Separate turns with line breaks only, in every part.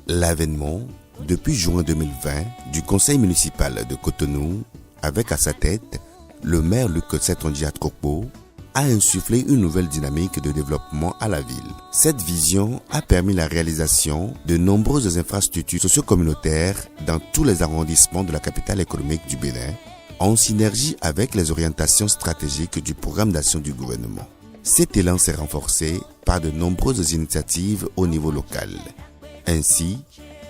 L'avènement, depuis juin 2020, du conseil municipal de Cotonou, avec à sa tête le maire Luc Setonji Atropo, a insufflé une nouvelle dynamique de développement à la ville. Cette vision a permis la réalisation de nombreuses infrastructures socio-communautaires dans tous les arrondissements de la capitale économique du Bénin, en synergie avec les orientations stratégiques du programme d'action du gouvernement. Cet élan s'est renforcé par de nombreuses initiatives au niveau local. Ainsi,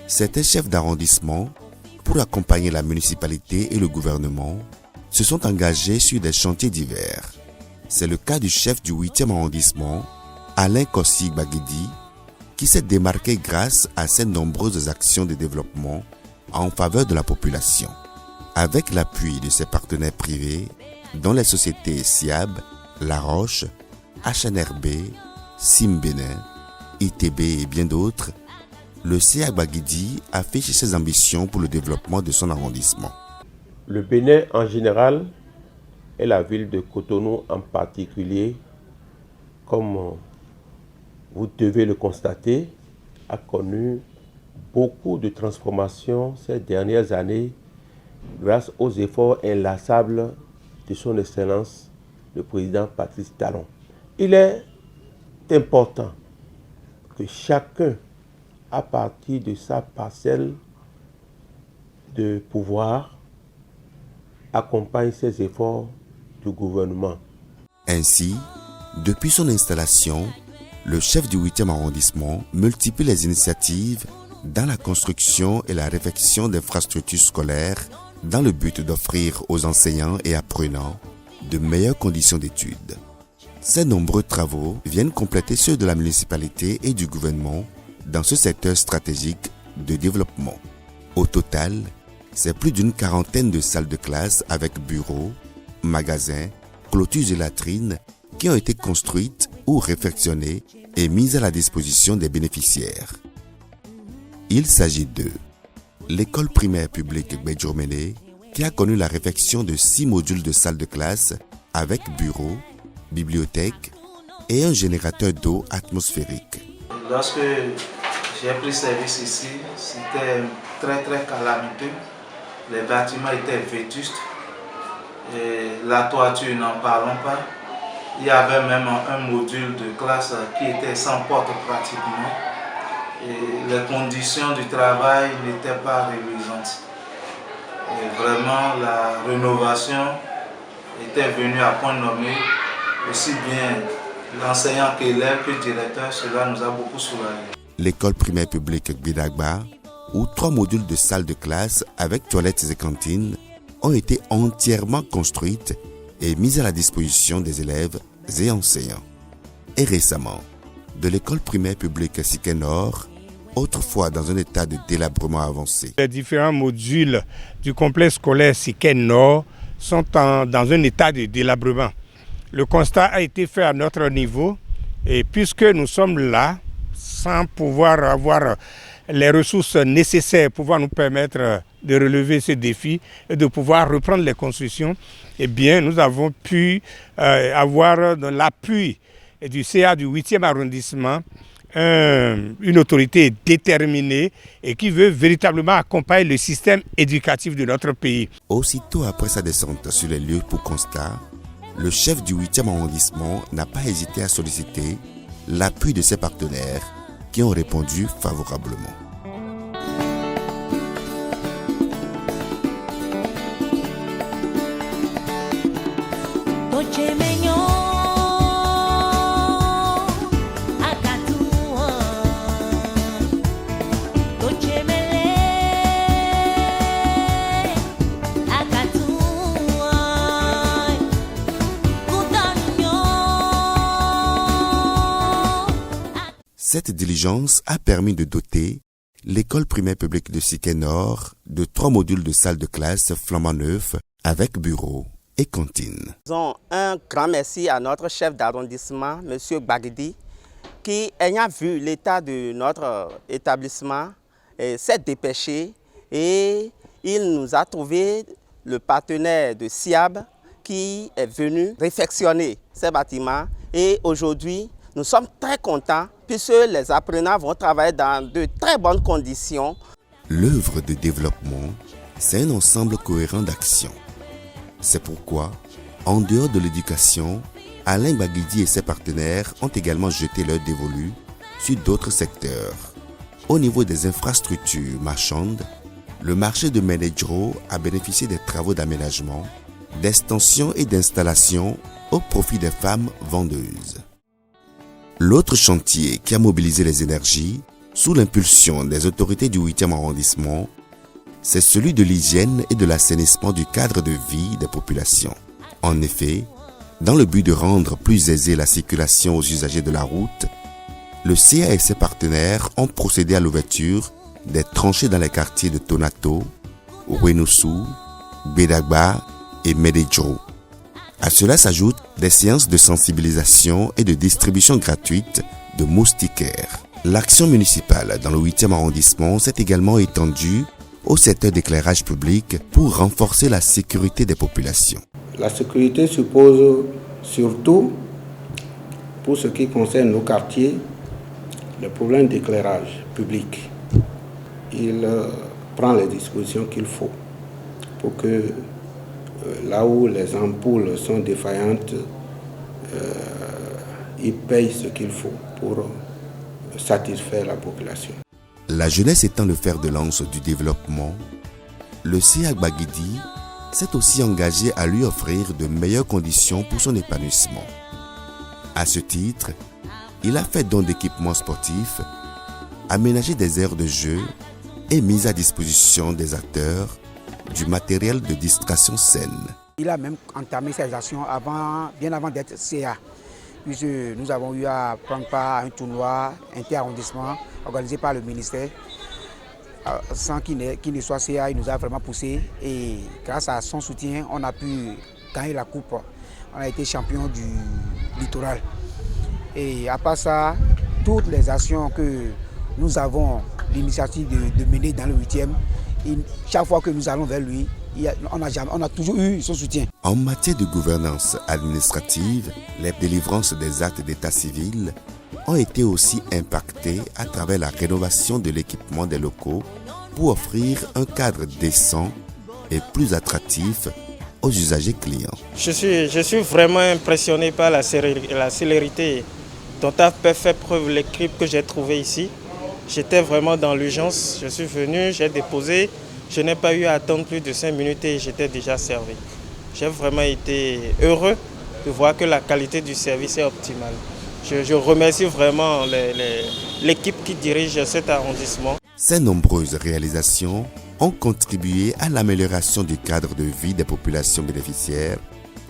certains chefs d'arrondissement, pour accompagner la municipalité et le gouvernement, se sont engagés sur des chantiers divers. C'est le cas du chef du 8e arrondissement, Alain Kossi Baguedi, qui s'est démarqué grâce à ses nombreuses actions de développement en faveur de la population. Avec l'appui de ses partenaires privés, dont les sociétés SIAB, La Roche, HNRB, Sim Bénin, ITB et bien d'autres, le CA Baguedi affiche ses ambitions pour le développement de son arrondissement.
Le Bénin en général et la ville de Cotonou en particulier, comme vous devez le constater, a connu beaucoup de transformations ces dernières années grâce aux efforts inlassables de son Excellence, le président Patrice Talon. Il est important que chacun, à partir de sa parcelle de pouvoir, accompagne ces efforts du gouvernement.
Ainsi, depuis son installation, le chef du 8e arrondissement multiplie les initiatives dans la construction et la réfection d'infrastructures scolaires dans le but d'offrir aux enseignants et apprenants de meilleures conditions d'études. Ces nombreux travaux viennent compléter ceux de la municipalité et du gouvernement dans ce secteur stratégique de développement. Au total, c'est plus d'une quarantaine de salles de classe avec bureaux, magasins, clôtures et latrines qui ont été construites ou réfectionnées et mises à la disposition des bénéficiaires. Il s'agit de l'école primaire publique Bédjomene qui a connu la réfection de 6 modules de salles de classe avec bureaux, bibliothèque et un générateur d'eau atmosphérique.
Lorsque j'ai pris service ici, c'était très calamiteux. Les bâtiments étaient vétustes. Et la toiture, n'en parlons pas. Il y avait même un module de classe qui était sans porte pratiquement. Et les conditions du travail n'étaient pas réjouissantes. Et vraiment, la rénovation était venue à point nommé, aussi bien l'enseignant qu'élève que directeur. Cela nous a beaucoup soulagés.
L'école primaire publique Bidagba, où 3 modules de salles de classe avec toilettes et cantines ont été entièrement construites et mises à la disposition des élèves et enseignants. Et récemment, de l'école primaire publique Siké Nord, autrefois dans un état de délabrement avancé.
Les différents modules du complexe scolaire Siké Nord sont dans un état de délabrement. Le constat a été fait à notre niveau et puisque nous sommes là, sans pouvoir avoir les ressources nécessaires pour pouvoir nous permettre de relever ce défi et de pouvoir reprendre les constructions, eh bien, nous avons pu avoir l'appui du CA du 8e arrondissement, une autorité déterminée et qui veut véritablement accompagner le système éducatif de notre pays.
Aussitôt après sa descente sur les lieux pour constat, le chef du 8e arrondissement n'a pas hésité à solliciter l'appui de ses partenaires qui ont répondu favorablement. Cette diligence a permis de doter l'école primaire publique de Siké Nord de 3 modules de salles de classe flambant neufs avec bureaux, et cantines.
Disons un grand merci à notre chef d'arrondissement, M. Gbagidi, qui, ayant vu l'état de notre établissement, s'est dépêché et il nous a trouvé le partenaire de SIAB qui est venu réfectionner ces bâtiments. Et aujourd'hui, nous sommes très contents puisque les apprenants vont travailler dans de très bonnes conditions.
L'œuvre de développement, c'est un ensemble cohérent d'actions. C'est pourquoi, en dehors de l'éducation, Alain Gbagidi et ses partenaires ont également jeté leur dévolu sur d'autres secteurs. Au niveau des infrastructures marchandes, le marché de Ménédjro a bénéficié des travaux d'aménagement, d'extension et d'installation au profit des femmes vendeuses. L'autre chantier qui a mobilisé les énergies, sous l'impulsion des autorités du 8e arrondissement, c'est celui de l'hygiène et de l'assainissement du cadre de vie des populations. En effet, dans le but de rendre plus aisée la circulation aux usagers de la route, le CA et ses partenaires ont procédé à l'ouverture des tranchées dans les quartiers de Tonato, Ouenoussou, Bédagba et Ménédjro. À cela s'ajoutent des séances de sensibilisation et de distribution gratuite de moustiquaires. L'action municipale dans le 8e arrondissement s'est également étendue au secteur d'éclairage public pour renforcer la sécurité des populations.
La sécurité suppose surtout, pour ce qui concerne nos quartiers, le problème d'éclairage public. Il prend les dispositions qu'il faut pour que là où les ampoules sont défaillantes, il paye ce qu'il faut pour satisfaire la population.
La jeunesse étant le fer de lance du développement, le CA Gbagidi s'est aussi engagé à lui offrir de meilleures conditions pour son épanouissement. À ce titre, il a fait don d'équipements sportifs, aménagé des aires de jeu et mis à disposition des acteurs du matériel de distraction saine.
Il a même entamé ses actions bien avant d'être CA. Puisque nous avons eu à prendre part à un tournoi inter-arrondissement organisé par le ministère. Sans qu'il ne soit CA, il nous a vraiment poussé et grâce à son soutien, on a pu gagner la coupe. On a été champion du littoral. Et à part ça, toutes les actions que nous avons l'initiative de mener dans le 8e, chaque fois que nous allons vers lui, on a toujours eu son soutien.
En matière de gouvernance administrative, les délivrances des actes d'état civil ont été aussi impactées à travers la rénovation de l'équipement des locaux pour offrir un cadre décent et plus attractif aux usagers clients.
Je suis vraiment impressionné par la célérité dont a fait preuve l'équipe que j'ai trouvée ici. J'étais vraiment dans l'urgence, je suis venu, j'ai déposé, je n'ai pas eu à attendre plus de 5 minutes et j'étais déjà servi. J'ai vraiment été heureux de voir que la qualité du service est optimale. Je remercie vraiment l'équipe qui dirige cet arrondissement.
Ces nombreuses réalisations ont contribué à l'amélioration du cadre de vie des populations bénéficiaires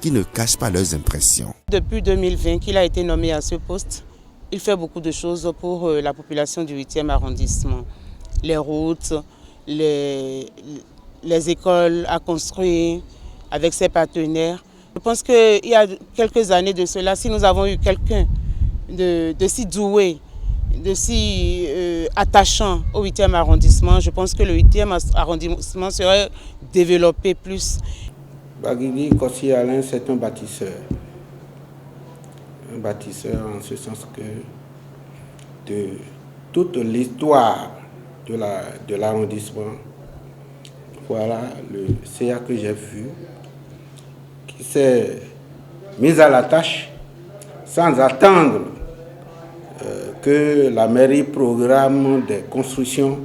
qui ne cachent pas leurs impressions.
Depuis 2020 qu'il a été nommé à ce poste, il fait beaucoup de choses pour la population du 8e arrondissement. Les routes, les écoles à construire avec ses partenaires. Je pense qu'il y a quelques années de cela, si nous avons eu quelqu'un de si doué, de si attachant au 8e arrondissement, je pense que le 8e arrondissement serait développé plus.
Gbagidi Kossi Alain, c'est un bâtisseur. Un bâtisseur en ce sens que de toute l'histoire de l'arrondissement, voilà le CA que j'ai vu, qui s'est mis à la tâche sans attendre que la mairie programme des constructions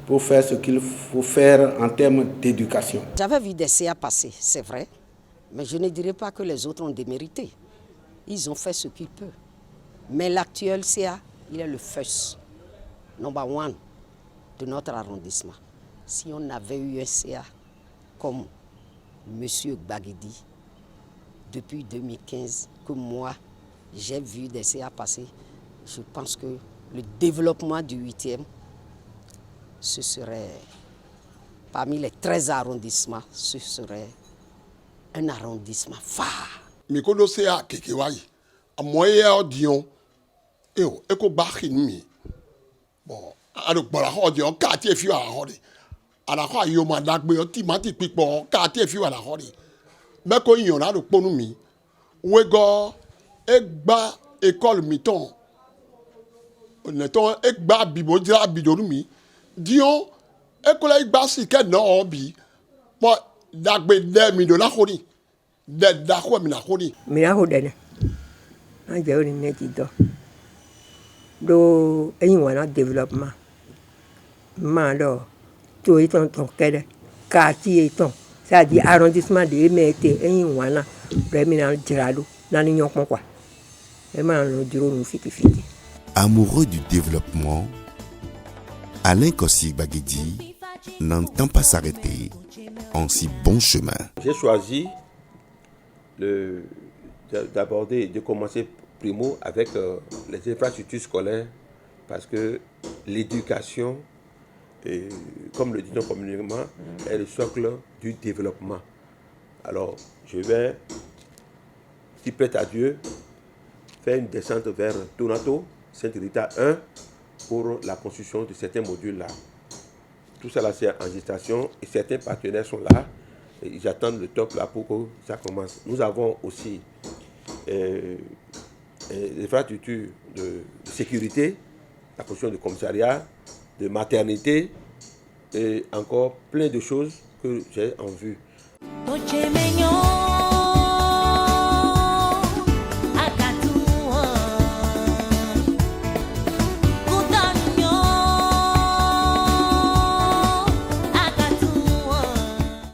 pour faire ce qu'il faut faire en termes d'éducation.
J'avais vu des CA passer, c'est vrai, mais je ne dirais pas que les autres ont démérité. Ils ont fait ce qu'ils peuvent. Mais l'actuel CA, il est le first, number one de notre arrondissement. Si on avait eu un CA comme M. Gbagidi, depuis 2015, que moi, j'ai vu des CA passer, je pense que le développement du 8e, ce serait, parmi les 13 arrondissements, ce serait un arrondissement phare.
Mikodo se a kekewai. A moye audion. Eko bakhin mi. Bon, alors pour la audion, quartier fi à la hori. À la fois yo mandak be timati pipo quartier fi à la hori. Mais ko yon a le ponu mi. Wego egba école miton. Neton egba bibo dira bidonu mi. Dion école egba si ke no obi. Bon, dagbe de mi de la hori. De dakwa mi na hori.
Mi na hodene. Na je oni neti do eyin wana développement. Ma do to iton ton kede quartier iton. Ça dit arrondissement de Emete eyin wana vraiment dirado na ni nyokon kwa. Vraiment no diro no fiti.
Amoureux du développement, Alain Kossi Baguidi n'entend pas s'arrêter en si bon chemin.
J'ai choisi d'aborder et de commencer primo avec les infrastructures scolaires parce que l'éducation, comme le dit communément, est le socle du développement. Alors, je vais, si prête à Dieu, faire une descente vers Tonato, Saint-Rita 1, pour la construction de certains modules-là. Tout ça là, c'est en gestation et certains partenaires sont là. Et ils attendent le top là pour que ça commence. Nous avons aussi des infrastructures de sécurité, la construction de commissariat, de maternité et encore plein de choses que j'ai en vue.